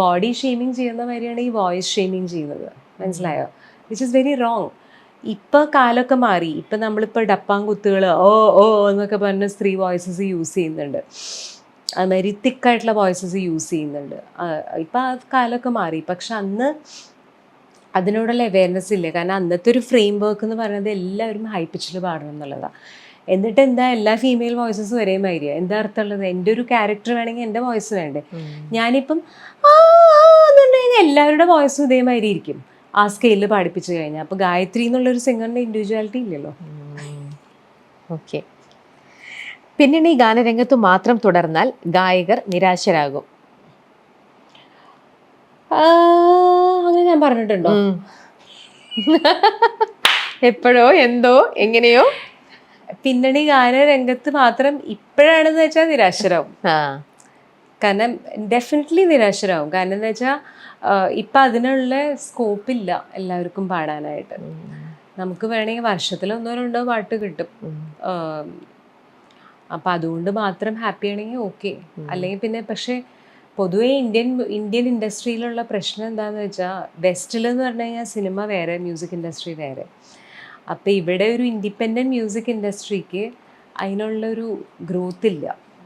Body shaming ചെയ്യുന്ന മാതിരിയാണ് ഈ വോയിസ് ഷെയ്മിങ് ചെയ്യുന്നത്, മനസ്സിലായോ? Which is very wrong. ഇപ്പം കാലമൊക്കെ മാറി. ഇപ്പം നമ്മളിപ്പോൾ ഡപ്പാങ്കുത്തുകൾ ഓ ഓ എന്നൊക്കെ പറഞ്ഞ് സ്ത്രീ വോയിസസ് യൂസ് ചെയ്യുന്നുണ്ട്, അതുമാതിരി തിക്കായിട്ടുള്ള വോയിസസ് യൂസ് ചെയ്യുന്നുണ്ട്. ഇപ്പം ആ കാലമൊക്കെ മാറി. പക്ഷെ അന്ന് അതിനോടുള്ള അവെയർനെസ് ഇല്ല. കാരണം അന്നത്തെ ഒരു ഫ്രെയിം വർക്ക് എന്ന് പറയുന്നത് എല്ലാവരും ഹൈ പിച്ചിൽ പാടണം എന്നുള്ളതാണ്. എന്നിട്ട് എന്താ എല്ലാ ഫീമെയിൽ വോയിസസും ഒരേ മാതിരിയാണ്? എന്താ അർത്ഥമുള്ളത്? എൻ്റെ ഒരു ക്യാരക്ടർ വേണമെങ്കിൽ എൻ്റെ വോയിസ് വേണ്ടേ? ഞാനിപ്പം എന്നുണ്ടെങ്കിൽ എല്ലാവരുടെ വോയിസും ഇതേമാതിരി ഇരിക്കും ആ സ്കെയിലിൽ പാടിപ്പിച്ചു കഴിഞ്ഞാൽ. അപ്പോൾ ഗായത്രി എന്നുള്ളൊരു സിംഗറിൻ്റെ ഇൻഡിവിജ്വാലിറ്റി ഇല്ലല്ലോ. ഓക്കെ. പിന്നീട് ഈ ഗാനരംഗത്ത് മാത്രം തുടർന്നാൽ ഗായകർ നിരാശരാകും. അങ്ങനെ ഞാൻ പറഞ്ഞിട്ടുണ്ടോ? എപ്പോഴോ എന്തോ എങ്ങനെയോ. പിന്നണി ഗാനരംഗത്ത് മാത്രം ഇപ്പോഴാണെന്ന് വെച്ചാൽ നിരാശരാകും. കാരണം ഡെഫിനറ്റ്ലി നിരാശരാകും. കാരണം എന്താ വെച്ചാൽ ഇപ്പം അതിനുള്ള സ്കോപ്പില്ല എല്ലാവർക്കും പാടാനായിട്ട്. നമുക്ക് വേണമെങ്കിൽ വർഷത്തിൽ 1-2 പാട്ട് കിട്ടും. അപ്പം അതുകൊണ്ട് മാത്രം ഹാപ്പി ആണെങ്കിൽ ഓക്കെ. അല്ലെങ്കിൽ പിന്നെ പക്ഷേ പൊതുവേ ഇന്ത്യൻ ഇൻഡസ്ട്രിയിലുള്ള പ്രശ്നം എന്താണെന്ന് വെച്ചാൽ വെസ്റ്റിലെന്ന് പറഞ്ഞു കഴിഞ്ഞാൽ സിനിമ വേറെ, മ്യൂസിക് ഇൻഡസ്ട്രി വേറെ. അപ്പോൾ ഇവിടെ ഒരു ഇൻഡിപെൻഡൻറ്റ് മ്യൂസിക് ഇൻഡസ്ട്രിക്ക് അതിനുള്ളൊരു ഗ്രോത്ത് ഇല്ല.